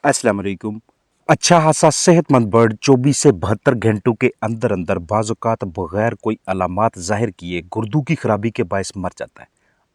अस्सलाम वालेकुम। अच्छा खासा सेहतमंद बर्ड 24 से 72 घंटों के अंदर अंदर बाज़ औक़ात बगैर कोई अलामात ज़ाहिर किए गुर्दों की खराबी के बायस मर जाता है।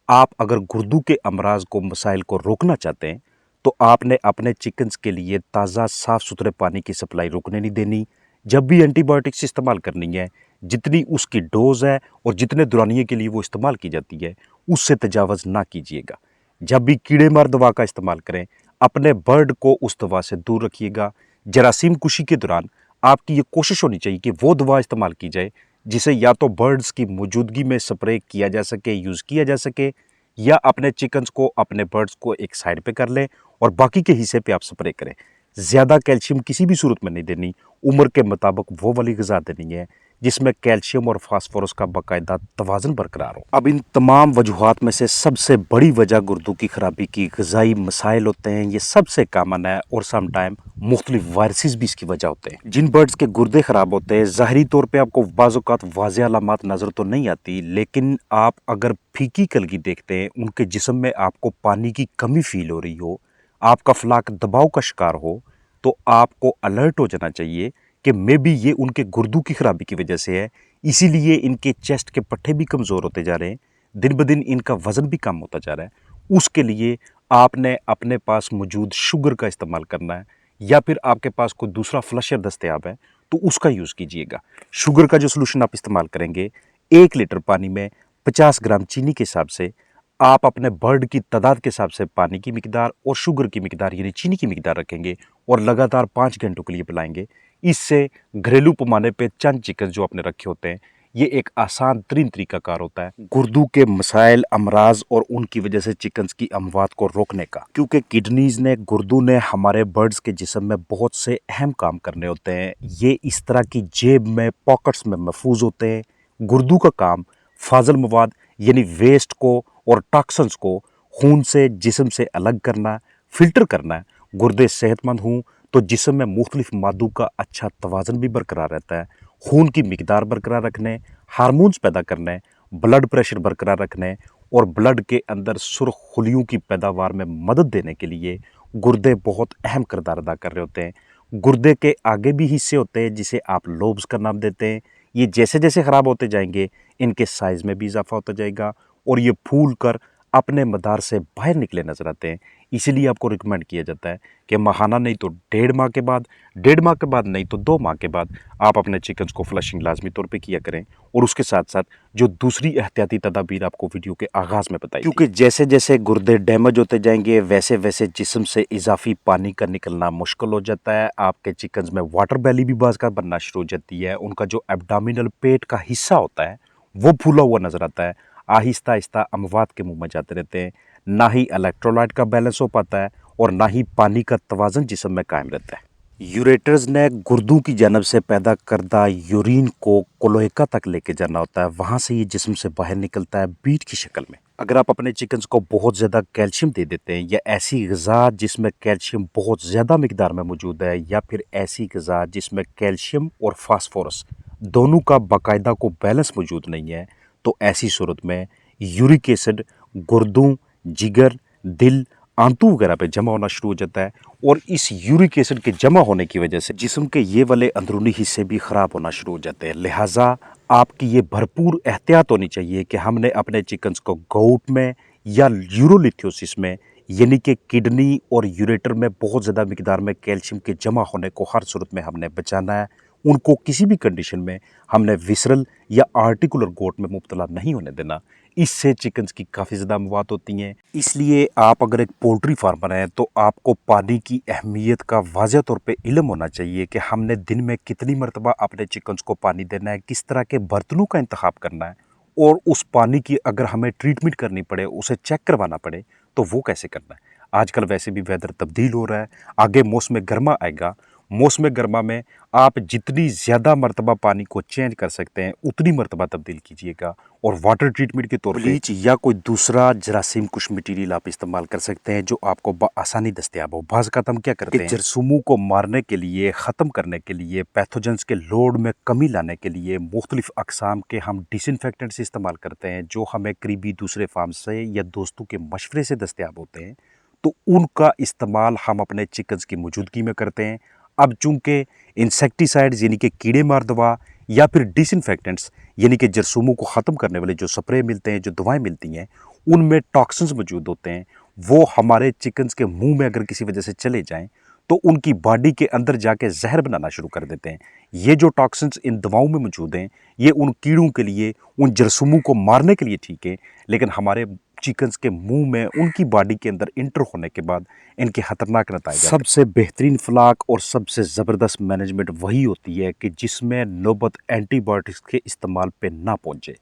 आप अगर गुर्दों के अमराज को मसाइल को रोकना चाहते हैं तो आपने अपने चिकन्स के लिए ताज़ा साफ़ सुथरे पानी की सप्लाई रुकने नहीं देनी। जब भी एंटीबायोटिक्स इस्तेमाल करनी है, जितनी उसकी डोज़ है और जितने दौरानिये के लिए वो इस्तेमाल की जाती है, उससे तजावज़ ना कीजिएगा। जब भी कीड़े मार दवा का इस्तेमाल करें, अपने बर्ड को उस दवा से दूर रखिएगा। जरासीम कुशी के दौरान आपकी ये कोशिश होनी चाहिए कि वो दवा इस्तेमाल की जाए जिसे या तो बर्ड्स की मौजूदगी में स्प्रे किया जा सके, यूज़ किया जा सके, या अपने चिकन्स को, अपने बर्ड्स को एक साइड पे कर लें और बाकी के हिस्से पे आप स्प्रे करें। ज़्यादा कैल्शियम किसी भी सूरत में नहीं देनी, उम्र के मुताबिक वो वाली ग़िज़ा देनी है जिसमें कैल्शियम और फास्फोरस का बाकायदा तवाज़ुन बरकरार हो। अब इन तमाम वजूहात में से सबसे बड़ी वजह गुर्दों की खराबी की ग़िज़ाई मसाइल होते हैं। ये सबसे कॉमन है और सम टाइम मुख्तलिफ वायरसेस भी इसकी वजह होते हैं। जिन बर्ड्स के गुर्दे ख़राब होते हैं, ज़ाहिरी तौर पे आपको बाज़ औक़ात वाज़ेह अलामात नज़र तो नहीं आती, लेकिन आप अगर फीकी कलगी देखते हैं, उनके जिस्म में आपको पानी की कमी फ़ील हो रही हो, आपका फ़्लाक दबाव का शिकार हो, तो आपको अलर्ट हो जाना चाहिए कि मे बी ये उनके गुर्दों की खराबी की वजह से है। इसीलिए इनके चेस्ट के पट्टे भी कमज़ोर होते जा रहे हैं, दिन ब दिन इनका वज़न भी कम होता जा रहा है। उसके लिए आपने अपने पास मौजूद शुगर का इस्तेमाल करना है, या फिर आपके पास कोई दूसरा फ्लशर दस्तयाब है तो उसका यूज़ कीजिएगा। शुगर का जो सॉल्यूशन आप इस्तेमाल करेंगे, 1 लीटर पानी में 50 ग्राम चीनी के हिसाब से आप अपने बर्ड की तादाद के हिसाब से पानी की मिकदार और शुगर की मिकदार यानी चीनी की मिकदार रखेंगे और लगातार 5 घंटों के लिए पिलाएंगे। इससे घरेलू पैमाने पे चंद चिकन जो आपने रखे होते हैं, ये एक आसान तरीन तरीकाकार होता है गुर्दों के मसाइल, अमराज और उनकी वजह से चिकन्स की अमवात को रोकने का। क्योंकि किडनीज ने, गुर्दों ने हमारे बर्ड्स के जिस्म में बहुत से अहम काम करने होते हैं। ये इस तरह की जेब में, पॉकेट्स में महफूज होते हैं। गुर्दों का काम फाजल मवाद यानी वेस्ट को और टॉक्सिन्स को खून से, जिस्म से अलग करना, फिल्टर करना है। गुर्दे सेहतमंद हों तो जिस्म में मुख्तलिफ मादों का अच्छा तवाज़ुन भी बरकरार रहता है। खून की मिकदार बरकरार रखने, हार्मोन्स पैदा करने, ब्लड प्रेशर बरकरार रखने और ब्लड के अंदर सुर्ख खुलियों की पैदावार में मदद देने के लिए गुर्दे बहुत अहम किरदार अदा कर रहे होते हैं। गुर्दे के आगे भी हिस्से होते हैं जिसे आप लोब्स का नाम देते हैं। ये जैसे जैसे ख़राब होते जाएंगे, इनके साइज़ में भी इजाफा होता जाएगा और ये फूल कर अपने मदार से बाहर निकले नजर आते हैं। इसीलिए आपको रिकमेंड किया जाता है कि माहाना नहीं तो 1.5 माह के बाद, 1.5 माह के बाद नहीं तो 2 माह के बाद आप अपने चिकन्स को फ्लशिंग लाजमी तौर पे किया करें। और उसके साथ साथ जो दूसरी एहतियाती तदाबीर आपको वीडियो के आगाज़ में बताई, क्योंकि जैसे जैसे गुर्दे डैमेज होते जाएंगे वैसे वैसे जिस्म से इजाफी पानी का निकलना मुश्किल हो जाता है। आपके चिकन्स में वाटर बैली भी बाज़ का बनना शुरू हो जाती है। उनका जो एब्डोमिनल पेट का हिस्सा होता है वो फूला हुआ नजर आता है। आहिस्ता आहिस्ता अमवात के मुंह में जाते रहते हैं। ना ही इलेक्ट्रोलाइट का बैलेंस हो पाता है और ना ही पानी का तवाज़ुन जिस्म में कायम रहता है। यूरेटर्स ने गुर्दों की जानब से पैदा करदा यूरिन को क्लोएका तक लेके जाना होता है। वहाँ से ये जिस्म से बाहर निकलता है बीट की शक्ल में। अगर आप अपने चिकन्स को बहुत ज़्यादा कैल्शियम दे देते हैं, या ऐसी ग़िज़ा जिसमें कैल्शियम बहुत ज़्यादा मिकदार में मौजूद है, या फिर ऐसी ग़िज़ा जिसमें कैल्शियम और फास्फोरस दोनों का बाकायदा को बैलेंस मौजूद नहीं है, तो ऐसी सूरत में यूरिक एसिड गुर्दों, जिगर, दिल, आंतों वगैरह पे जमा होना शुरू हो जाता है। और इस यूरिक एसिड के जमा होने की वजह से जिस्म के ये वाले अंदरूनी हिस्से भी ख़राब होना शुरू हो जाते हैं। लिहाजा आपकी ये भरपूर एहतियात होनी चाहिए कि हमने अपने चिकन्स को गोट में या यूरोलिथियोसिस में, यानी कि किडनी और यूरेटर में बहुत ज़्यादा मिकदार में कैल्शियम के जमा होने को हर सूरत में हमने बचाना है। उनको किसी भी कंडीशन में हमने विसरल या आर्टिकुलर गोट में मुब्तला नहीं होने देना। इससे चिकन्स की काफ़ी ज़्यादा मौत होती हैं। इसलिए आप अगर एक पोल्ट्री फार्मर हैं तो आपको पानी की अहमियत का वाज़ेह तौर पे इल्म होना चाहिए कि हमने दिन में कितनी मरतबा अपने चिकन्स को पानी देना है, किस तरह के बर्तनों का इंतखाब करना है, और उस पानी की अगर हमें ट्रीटमेंट करनी पड़े, उसे चेक करवाना पड़े, तो वो कैसे करना है। आजकल वैसे भी वेदर तब्दील हो रहा है, आगे मौसम गर्मा आएगा। मौसम गर्मा में आप जितनी ज़्यादा मरतबा पानी को चेंज कर सकते हैं उतनी मरतबा तब्दील कीजिएगा। और वाटर ट्रीटमेंट के तौर पे ब्लीच या कोई दूसरा जरासीम कुश मटीरियल आप इस्तेमाल कर सकते हैं जो आपको आसानी दस्तयाब हो। बाज़ औक़ात हम क्या करते हैं, जरासीमों को मारने के लिए, ख़त्म करने के लिए, पैथोजेंस के लोड में कमी लाने के लिए मुख्तलिफ़ अक़साम के हम डिसइंफेक्टेंट्स इस्तेमाल करते हैं जो हमें करीबी दूसरे फार्म से या दोस्तों के मशवरे से दस्तयाब होते हैं। तो उनका इस्तेमाल हम अपने चिकन्स की मौजूदगी में करते हैं। अब चूंकि इंसेक्टिसाइड्स यानी कि कीड़े मार दवा या फिर डिसइंफेक्टेंट्स यानी कि जरासीमों को ख़त्म करने वाले जो स्प्रे मिलते हैं, जो दवाएं मिलती हैं, उनमें टॉक्सिन्स मौजूद होते हैं। वो हमारे चिकन्स के मुंह में अगर किसी वजह से चले जाएं तो उनकी बॉडी के अंदर जाके जहर बनाना शुरू कर देते हैं। ये जो टॉक्सिन्स इन दवाओं में मौजूद हैं, ये उन कीड़ों के लिए, उन जरासीमों को मारने के लिए ठीक है, लेकिन हमारे चिकन्स के मुंह में उनकी बॉडी के अंदर इंटर होने के बाद इनके खतरनाक नतीजे। सबसे बेहतरीन फ्लाक और सबसे ज़बरदस्त मैनेजमेंट वही होती है कि जिसमें नौबत एंटीबायोटिक्स के इस्तेमाल पे ना पहुंचे।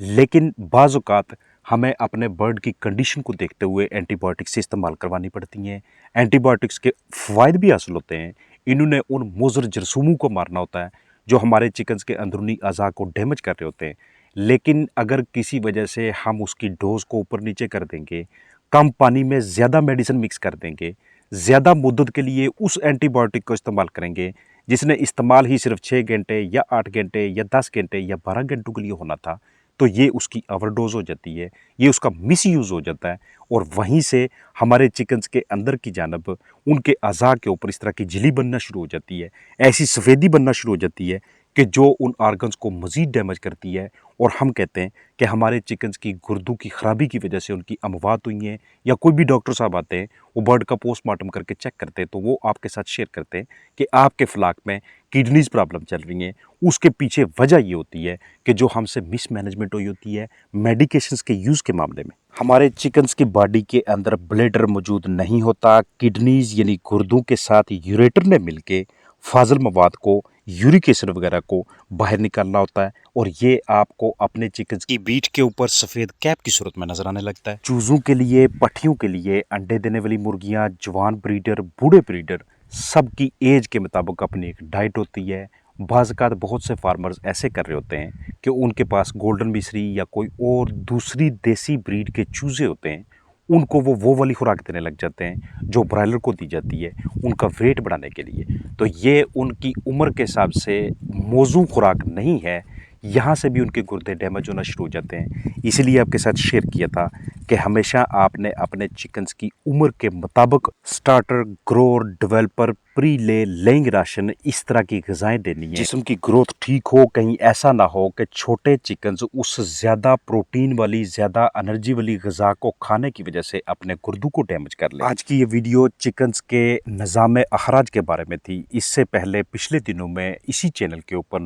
लेकिन बाज़ औक़ात हमें अपने बर्ड की कंडीशन को देखते हुए एंटीबायोटिक्स से इस्तेमाल करवानी पड़ती हैं। एंटीबायोटिक्स के फ़ायदे भी हासिल होते हैं। इन्होंने उन मुज़र जरासीमों को मारना होता है जो हमारे चिकन्स के अंदरूनी अज़ा को डैमेज कर रहे होते हैं। लेकिन अगर किसी वजह से हम उसकी डोज़ को ऊपर नीचे कर देंगे, कम पानी में ज़्यादा मेडिसिन मिक्स कर देंगे, ज़्यादा मुद्दत के लिए उस एंटीबायोटिक को इस्तेमाल करेंगे जिसने इस्तेमाल ही सिर्फ 6 घंटे या 8 घंटे या 10 घंटे या 12 घंटों के लिए होना था, तो ये उसकी ओवरडोज हो जाती है, ये उसका मिसयूज़ हो जाता है और वहीं से हमारे चिकन्स के अंदर की जानब उनके अज़ा के ऊपर इस तरह की झिल्ली बनना शुरू हो जाती है, ऐसी सफ़ेदी बनना शुरू हो जाती है कि जो उन आर्गन्स को मज़ीद डैमेज करती है। और हम कहते हैं कि हमारे चिकन्स की गुर्दों की ख़राबी की वजह से उनकी अमवात हुई हैं, या कोई भी डॉक्टर साहब आते हैं, वो बर्ड का पोस्टमार्टम करके चेक करते हैं, तो वो आपके साथ शेयर करते हैं कि आपके फ्लाक में किडनीज़ प्रॉब्लम चल रही हैं। उसके पीछे वजह ये होती है कि जो हमसे मिसमैनेजमेंट हुई होती है मेडिकेशंस के यूज़ के मामले में। हमारे चिकन्स की बॉडी के अंदर ब्लैडर मौजूद नहीं होता। किडनीज़ यानी गुर्दों के साथ यूरेटर ने मिलके फाजल मवाद को, यूरिक एसिड वगैरह को बाहर निकालना होता है, और ये आपको अपने चिकन्स की बीट के ऊपर सफ़ेद कैप की सूरत में नजर आने लगता है। चूज़ों के लिए, पट्ठियों के लिए, अंडे देने वाली मुर्गियां, जवान ब्रीडर, बूढ़े ब्रीडर, सबकी एज के मुताबिक अपनी एक डाइट होती है। बाज़-औक़ात बहुत से फार्मर्स ऐसे कर रहे होते हैं कि उनके पास गोल्डन मिसरी या कोई और दूसरी देसी ब्रीड के चूज़े होते हैं, उनको वो वाली खुराक देने लग जाते हैं जो ब्रायलर को दी जाती है उनका वेट बढ़ाने के लिए। तो ये उनकी उम्र के हिसाब से मौजू खुराक नहीं है, यहाँ से भी उनके गुर्दे डैमेज होना शुरू हो जाते हैं। इसीलिए आपके साथ शेयर किया था कि हमेशा आपने अपने चिकन्स की उम्र के मुताबिक स्टार्टर, ग्रोअर, डेवलपर, प्री ले, लेइंग राशन, इस तरह की ग़िज़ाएँ देनी है जिस्म की ग्रोथ ठीक हो। कहीं ऐसा ना हो कि छोटे चिकन्स उस ज़्यादा प्रोटीन वाली, ज़्यादा एनर्जी वाली ग़िज़ा को खाने की वजह से अपने गुर्दों को डैमेज कर ले। आज की ये वीडियो चिकन्स के निज़ाम अखराज के बारे में थी। इससे पहले पिछले दिनों में इसी चैनल के ऊपर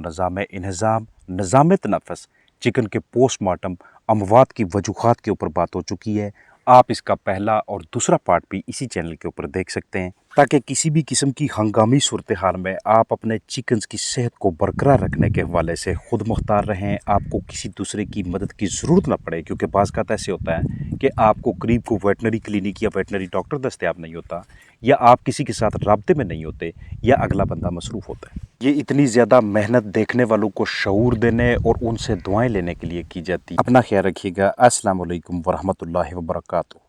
निज़ाम तनफ़ुस, चिकन के पोस्टमार्टम, अमवात की वजूहात के ऊपर बात हो चुकी है। आप इसका पहला और दूसरा पार्ट भी इसी चैनल के ऊपर देख सकते हैं, ताकि किसी भी किस्म की हंगामी सूरत हाल में आप अपने चिकन्स की सेहत को बरकरार रखने के हवाले से खुद मुख्तार रहें, आपको किसी दूसरे की मदद की ज़रूरत ना पड़े। क्योंकि बाज़ का ऐसे होता है कि आपको करीब को वेटनरी क्लिनिक या वेटनरी डॉक्टर दस्तयाब नहीं होता, या आप किसी के साथ राब्ते में नहीं होते, या अगला बंदा मसरूफ़ होता है। ये इतनी ज़्यादा मेहनत देखने वालों को शऊर देने और उनसे दुआएं लेने के लिए की जाती है। अपना ख्याल रखिएगा। अस्सलाम वालेकुम वरहमतुल्लाहि वबरकातुहू।